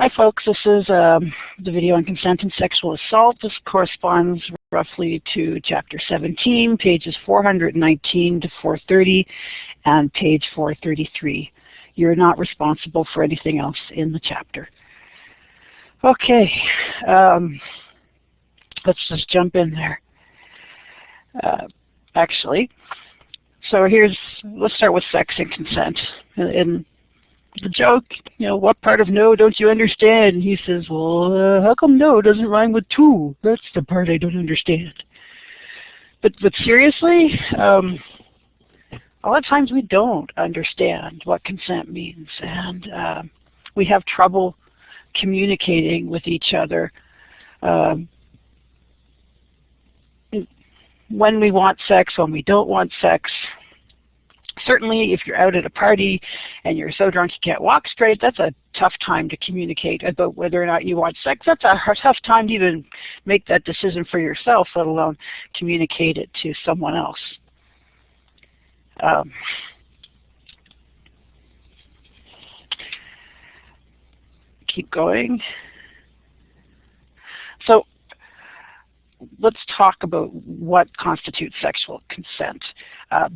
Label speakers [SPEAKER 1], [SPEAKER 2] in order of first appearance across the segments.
[SPEAKER 1] Hi folks, this is the video on consent and sexual assault. This corresponds roughly to chapter 17, pages 419 to 430, and page 433. You're not responsible for anything else in the chapter. Okay, let's just jump in there. Let's start with sex and consent. And the joke, what part of no don't you understand? And he says, well, how come no doesn't rhyme with two? That's the part I don't understand. But seriously, a lot of times we don't understand what consent means, and we have trouble communicating with each other when we want sex, when we don't want sex. Certainly, if you're out at a party and you're so drunk you can't walk straight, that's a tough time to communicate about whether or not you want sex. That's a tough time to even make that decision for yourself, let alone communicate it to someone else. Keep going. So let's talk about what constitutes sexual consent.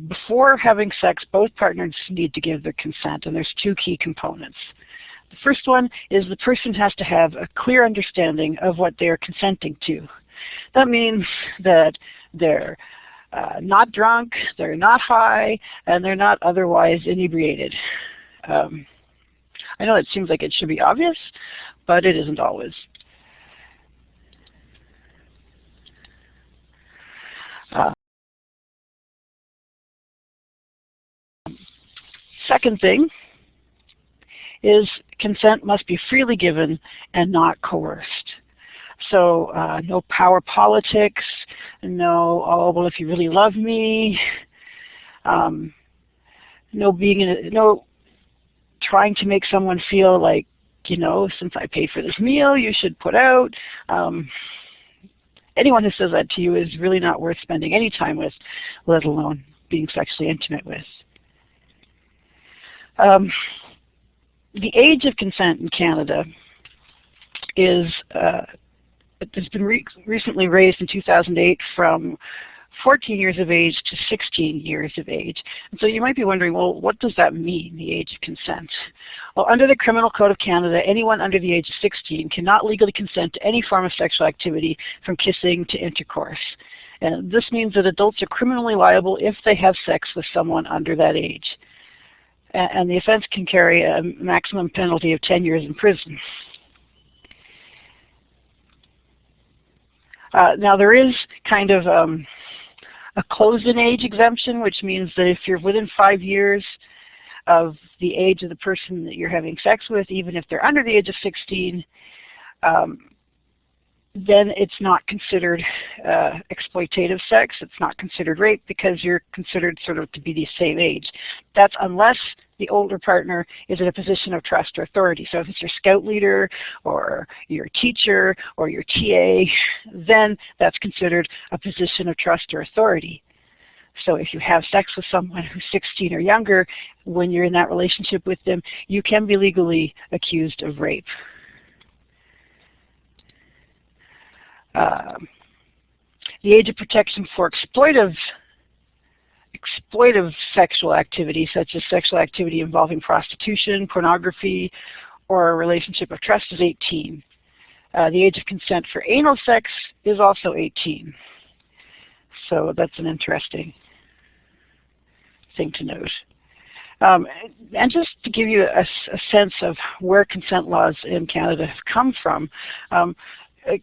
[SPEAKER 1] Before having sex, both partners need to give their consent, and there's two key components. The first one is the person has to have a clear understanding of what they are consenting to. That means that they're not drunk, they're not high, and they're not otherwise inebriated. I know it seems like it should be obvious, but it isn't always. Second thing is consent must be freely given and not coerced. So no power politics, no, oh, well, if you really love me, no trying to make someone feel like, since I paid for this meal, you should put out. Anyone who says that to you is really not worth spending any time with, let alone being sexually intimate with. The age of consent in Canada has been recently raised in 2008 from 14 years of age to 16 years of age. And so you might be wondering, well, what does that mean, the age of consent? Well, under the Criminal Code of Canada, anyone under the age of 16 cannot legally consent to any form of sexual activity from kissing to intercourse. And this means that adults are criminally liable if they have sex with someone under that age. And the offense can carry a maximum penalty of 10 years in prison. Now there is kind of a closed-in age exemption, which means that if you're within 5 years of the age of the person that you're having sex with, even if they're under the age of 16, then it's not considered exploitative sex. It's not considered rape because you're considered sort of to be the same age. That's unless the older partner is in a position of trust or authority. So if it's your scout leader or your teacher or your TA, then that's considered a position of trust or authority. So if you have sex with someone who's 16 or younger, when you're in that relationship with them, you can be legally accused of rape. The age of protection for exploitive sexual activity, such as sexual activity involving prostitution, pornography, or a relationship of trust, is 18. The age of consent for anal sex is also 18. So that's an interesting thing to note. And just to give you a sense of where consent laws in Canada have come from,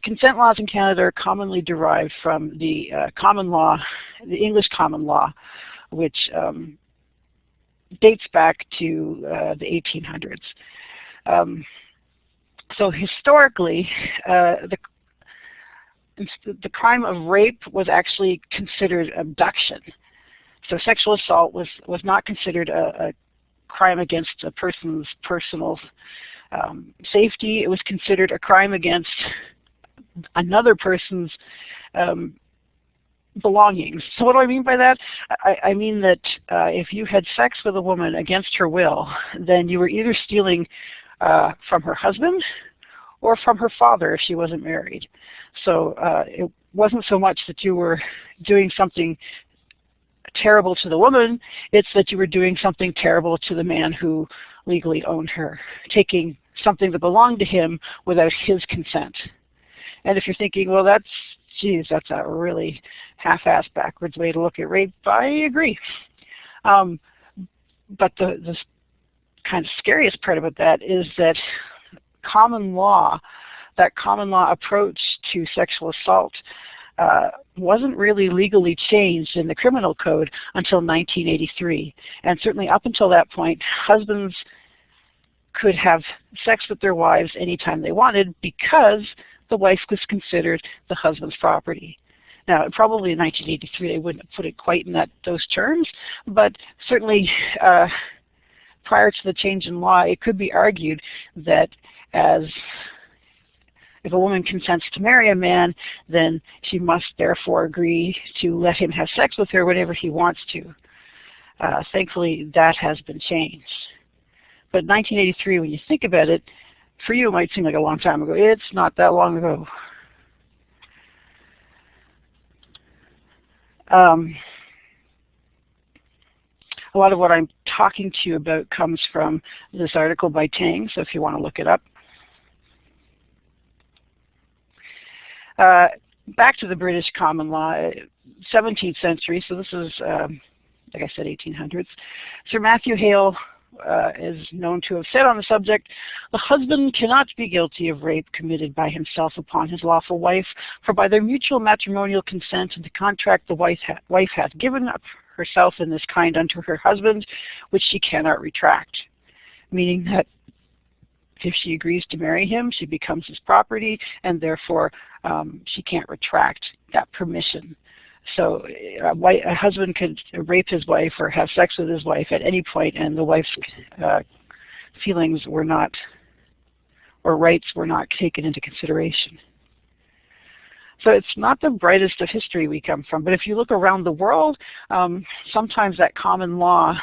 [SPEAKER 1] consent laws in Canada are commonly derived from the common law, the English common law, which dates back to the 1800s. So historically, the crime of rape was actually considered abduction. So sexual assault was not considered a crime against a person's personal safety. It was considered a crime against another person's belongings. So what do I mean by that? I mean that if you had sex with a woman against her will, then you were either stealing from her husband or from her father if she wasn't married. So it wasn't so much that you were doing something terrible to the woman, it's that you were doing something terrible to the man who legally owned her, taking something that belonged to him without his consent. And if you're thinking, well, that's a really half-assed backwards way to look at rape, I agree. But the kind of scariest part about that is that that common law approach to sexual assault wasn't really legally changed in the criminal code until 1983. And certainly up until that point, husbands could have sex with their wives anytime they wanted because the wife was considered the husband's property. Now, probably in 1983 they wouldn't have put it quite in those terms, but certainly prior to the change in law, it could be argued that if a woman consents to marry a man, then she must therefore agree to let him have sex with her whenever he wants to. Thankfully, that has been changed. But 1983, when you think about it, for you it might seem like a long time ago. It's not that long ago. A lot of what I'm talking to you about comes from this article by Tang, so if you want to look it up. Back to the British common law, 17th century, so this is, like I said, 1800s. Sir Matthew Hale is known to have said on the subject, "The husband cannot be guilty of rape committed by himself upon his lawful wife, for by their mutual matrimonial consent and the contract the wife hath given up herself in this kind unto her husband, which she cannot retract." Meaning that if she agrees to marry him, she becomes his property, and therefore she can't retract that permission. So a husband could rape his wife or have sex with his wife at any point, and the wife's feelings were not, or rights were not taken into consideration. So it's not the brightest of history we come from, but if you look around the world, sometimes that common law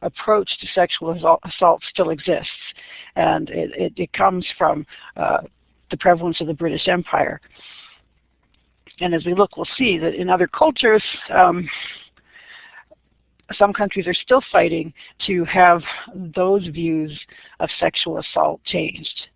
[SPEAKER 1] approach to sexual assault still exists, and it comes from the prevalence of the British Empire. And as we look, we'll see that in other cultures, some countries are still fighting to have those views of sexual assault changed.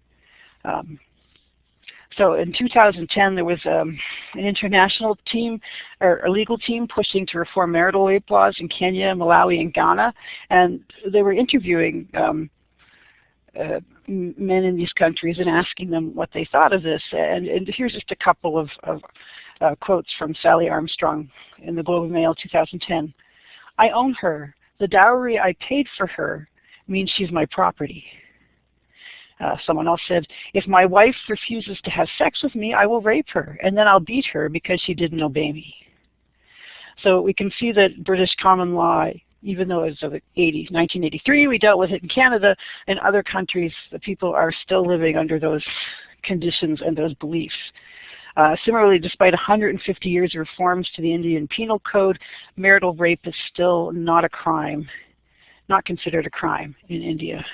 [SPEAKER 1] So in 2010, there was an international team, or a legal team, pushing to reform marital rape laws in Kenya, Malawi, and Ghana. And they were interviewing men in these countries and asking them what they thought of this. And here's just a couple of quotes from Sally Armstrong in the Globe and Mail 2010. "I own her. The dowry I paid for her means she's my property." Someone else said, "If my wife refuses to have sex with me, I will rape her, and then I'll beat her because she didn't obey me." So we can see that British common law, even though it's of 1983, we dealt with it in Canada, in other countries, the people are still living under those conditions and those beliefs. Similarly, despite 150 years of reforms to the Indian Penal Code, marital rape is still not a crime, not considered a crime in India.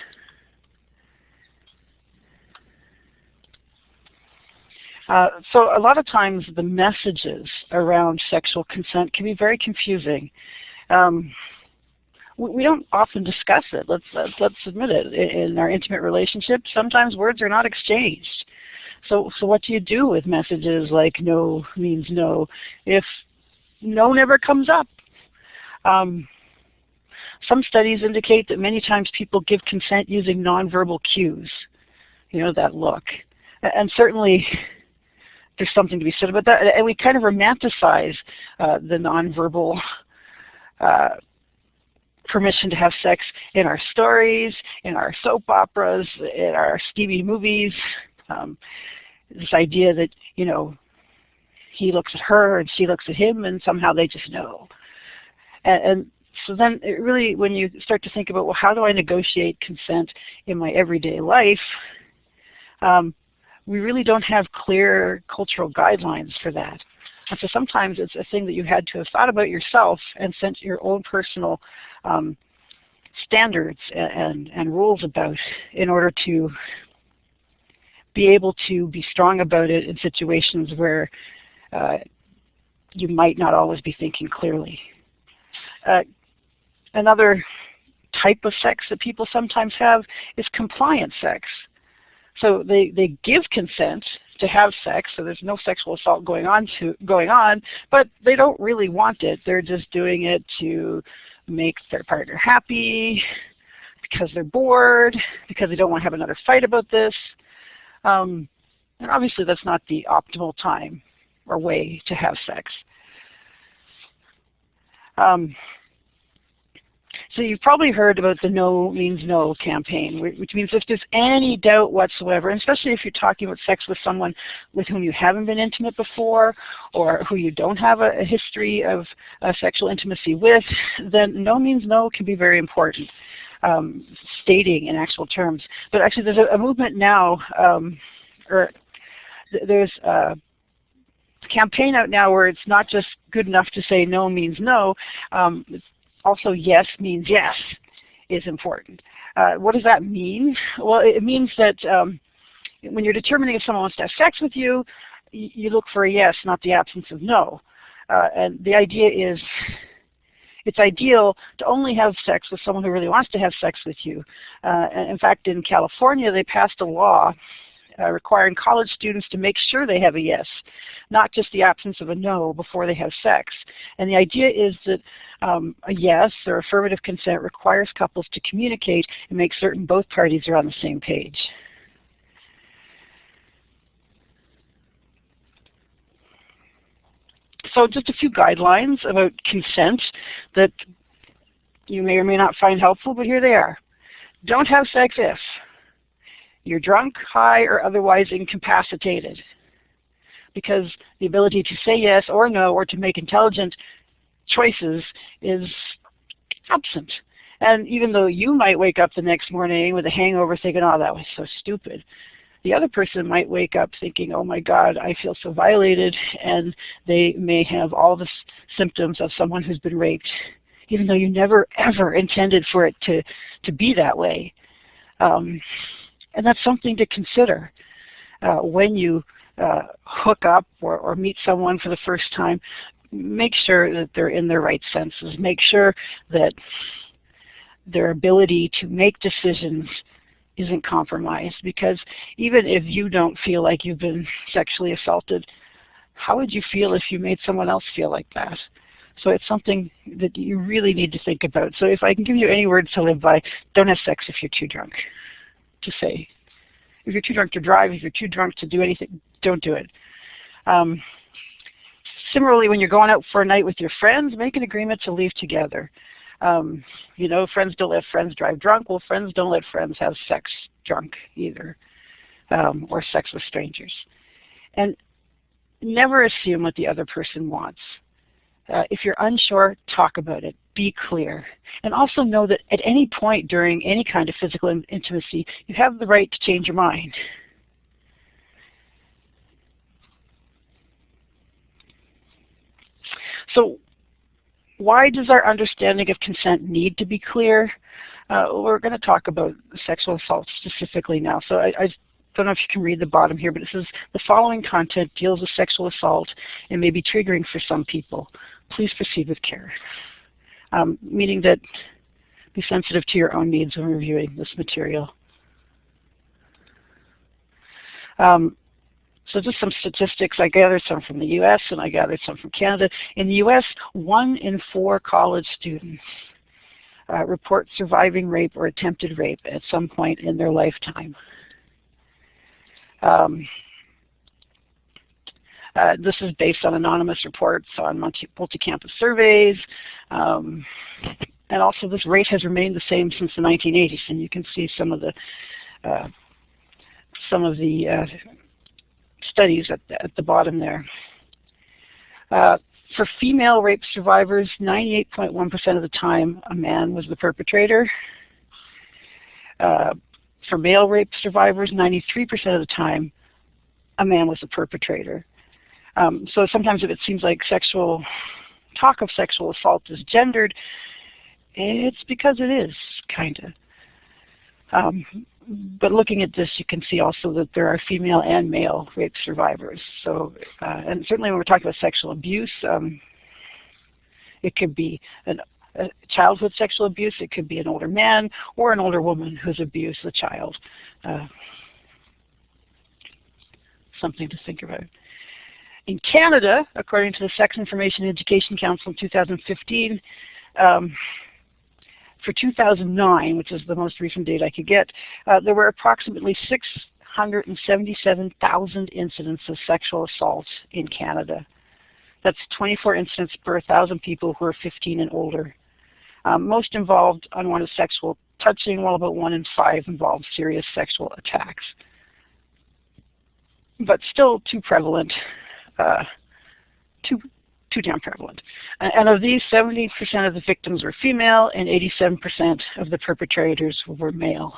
[SPEAKER 1] So a lot of times the messages around sexual consent can be very confusing. We don't often discuss it. Let's admit it. In our intimate relationships, sometimes words are not exchanged. So what do you do with messages like no means no if no never comes up? Some studies indicate that many times people give consent using nonverbal cues, that look. And certainly there's something to be said about that. And we kind of romanticize the nonverbal permission to have sex in our stories, in our soap operas, in our steamy movies. This idea that, he looks at her and she looks at him and somehow they just know. And so then it really, when you start to think about, well, how do I negotiate consent in my everyday life? We really don't have clear cultural guidelines for that. And so sometimes it's a thing that you had to have thought about yourself and sent your own personal standards and rules about in order to be able to be strong about it in situations where you might not always be thinking clearly. Another type of sex that people sometimes have is compliant sex. So they give consent to have sex, so there's no sexual assault going on, but they don't really want it. They're just doing it to make their partner happy, because they're bored, because they don't want to have another fight about this. And obviously that's not the optimal time or way to have sex. So you've probably heard about the No Means No campaign, which means if there's any doubt whatsoever, and especially if you're talking about sex with someone with whom you haven't been intimate before or who you don't have a history of sexual intimacy with, then No Means No can be very important, stating in actual terms. But actually there's a movement now, there's a campaign out now where it's not just good enough to say no means no, also yes means yes is important. What does that mean? Well, it means that when you're determining if someone wants to have sex with you, you look for a yes, not the absence of no. And the idea is it's ideal to only have sex with someone who really wants to have sex with you. And in fact, in California, they passed a law requiring college students to make sure they have a yes, not just the absence of a no before they have sex. And the idea is that a yes or affirmative consent requires couples to communicate and make certain both parties are on the same page. So just a few guidelines about consent that you may or may not find helpful, but here they are. Don't have sex if you're drunk, high, or otherwise incapacitated, because the ability to say yes or no or to make intelligent choices is absent. And even though you might wake up the next morning with a hangover thinking, oh, that was so stupid, the other person might wake up thinking, oh my God, I feel so violated, and they may have all the symptoms of someone who's been raped, even though you never ever intended for it to be that way. And that's something to consider when you hook up or meet someone for the first time. Make sure that they're in their right senses. Make sure that their ability to make decisions isn't compromised, because even if you don't feel like you've been sexually assaulted, how would you feel if you made someone else feel like that? So it's something that you really need to think about. So if I can give you any words to live by, don't have sex if you're too drunk to say. If you're too drunk to drive, if you're too drunk to do anything, don't do it. Similarly, when you're going out for a night with your friends, make an agreement to leave together. You know, friends don't let friends drive drunk. Well, friends don't let friends have sex drunk either, or sex with strangers. And never assume what the other person wants. If you're unsure, talk about it. Be clear. And also know that at any point during any kind of physical intimacy, you have the right to change your mind. So why does our understanding of consent need to be clear? We're going to talk about sexual assault specifically now. So I don't know if you can read the bottom here, but it says the following content deals with sexual assault and may be triggering for some people. Please proceed with care. Meaning that be sensitive to your own needs when reviewing this material. So just some statistics. I gathered some from the US and I gathered some from Canada. In the US, 1 in 4 college students report surviving rape or attempted rape at some point in their lifetime. This is based on anonymous reports on multi-campus surveys. And also this rate has remained the same since the 1980s. And you can see some of the studies at the bottom there. For female rape survivors, 98.1% of the time a man was the perpetrator. For male rape survivors, 93% of the time a man was the perpetrator. So sometimes if it seems like talk of sexual assault is gendered, it's because it is, kind of. But looking at this, you can see also that there are female and male rape survivors. So, and certainly when we're talking about sexual abuse, it could be a childhood sexual abuse, it could be an older man or an older woman who's abused the child. Something to think about. In Canada, according to the Sex Information and Education Council in 2015, for 2009, which is the most recent data I could get, there were approximately 677,000 incidents of sexual assault in Canada. That's 24 incidents per 1,000 people who are 15 and older. Most involved unwanted sexual touching, while about 1 in 5 involved serious sexual attacks. But still too prevalent, too damn prevalent. And of these, 70% of the victims were female and 87% of the perpetrators were male.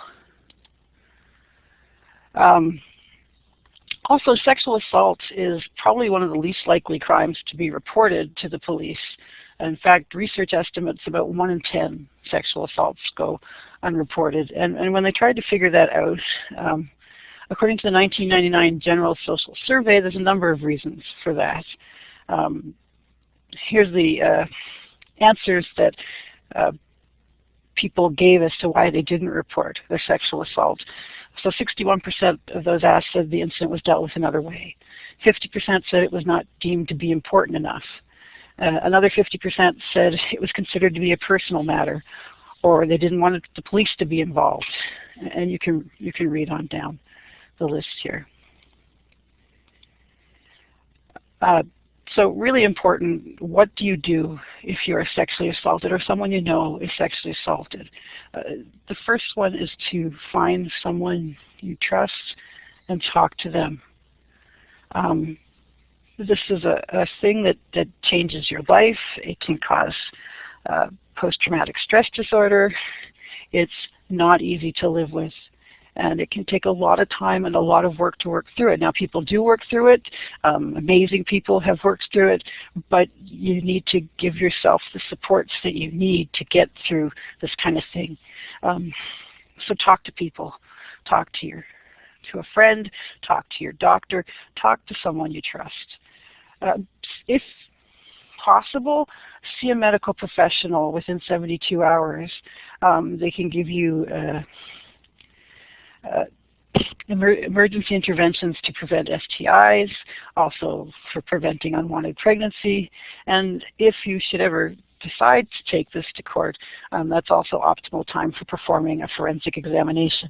[SPEAKER 1] Also, sexual assault is probably one of the least likely crimes to be reported to the police. In fact, research estimates about 1 in 10 sexual assaults go unreported. And when they tried to figure that out, according to the 1999 General Social Survey, there's a number of reasons for that. Here's the answers that people gave as to why they didn't report their sexual assault. So 61% of those asked said the incident was dealt with another way. 50% said it was not deemed to be important enough. Another 50% said it was considered to be a personal matter, or they didn't want the police to be involved. And you can read on down the list here. So really important, what do you do if you are sexually assaulted or someone you know is sexually assaulted? The first one is to find someone you trust and talk to them. This is a thing that changes your life. It can cause post-traumatic stress disorder. It's not easy to live with. And it can take a lot of time and a lot of work to work through it. Now, people do work through it. Amazing people have worked through it. But you need to give yourself the supports that you need to get through this kind of thing. So talk to people. Talk to a friend. Talk to your doctor. Talk to someone you trust. If possible, see a medical professional within 72 hours. They can give you emergency interventions to prevent STIs, also for preventing unwanted pregnancy, and if you should ever decide to take this to court, that's also optimal time for performing a forensic examination.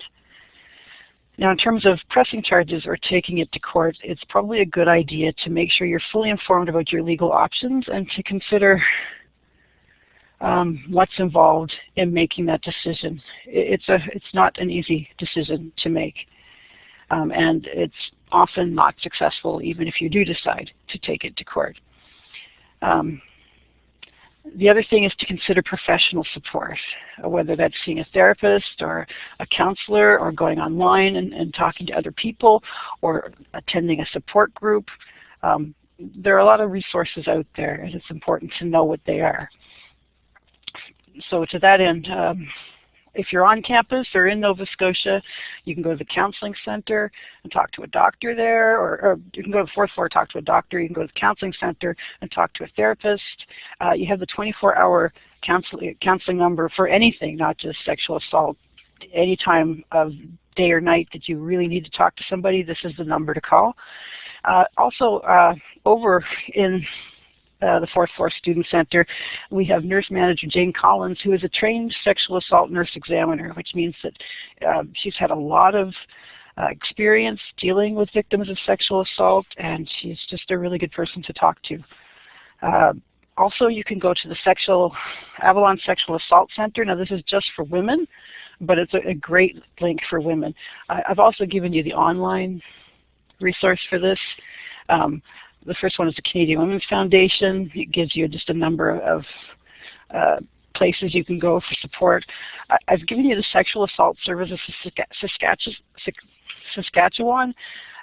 [SPEAKER 1] Now, in terms of pressing charges or taking it to court, it's probably a good idea to make sure you're fully informed about your legal options and to consider what's involved in making that decision. It's not an easy decision to make, and it's often not successful even if you do decide to take it to court. The other thing is to consider professional support, whether that's seeing a therapist or a counselor or going online and talking to other people or attending a support group. There are a lot of resources out there, and it's important to know what they are. So to that end, if you're on campus or in Nova Scotia, you can go to the counseling center and talk to a doctor there, or you can go to the 4th floor, talk to a doctor. You can go to the counseling center and talk to a therapist. You have the 24-hour counseling number for anything, not just sexual assault. Any time of day or night that you really need to talk to somebody, this is the number to call. Also, over in the 4th floor student center, we have nurse manager Jane Collins, who is a trained sexual assault nurse examiner, which means that she's had a lot of experience dealing with victims of sexual assault, and she's just a really good person to talk to. Also, you can go to the Avalon Sexual Assault Center. Now, this is just for women, but it's a great link for women. I've also given you the online resource for this. The first one is the Canadian Women's Foundation. It gives you just a number of places you can go for support. I've given you the Sexual Assault Services of Saskatchewan.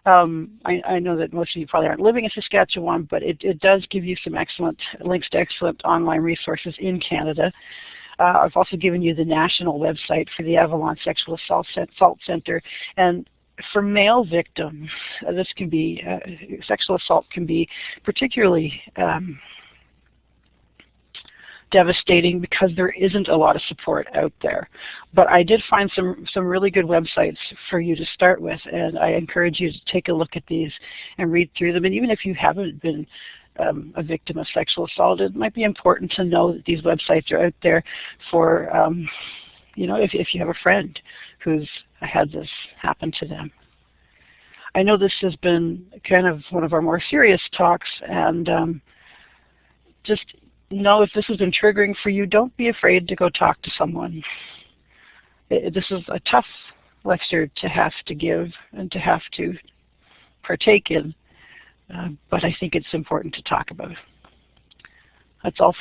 [SPEAKER 1] I know that most of you probably aren't living in Saskatchewan, but it does give you some excellent links to excellent online resources in Canada. I've also given you the national website for the Avalon Sexual Assault Center. And for male victims, this can be, sexual assault can be particularly devastating because there isn't a lot of support out there. But I did find some really good websites for you to start with, and I encourage you to take a look at these and read through them. And even if you haven't been a victim of sexual assault, it might be important to know that these websites are out there for, you know, if you have a friend who's had this happen to them. I know this has been kind of one of our more serious talks, and just know if this has been triggering for you, don't be afraid to go talk to someone. This is a tough lecture to have to give and to have to partake in, but I think it's important to talk about. That's all.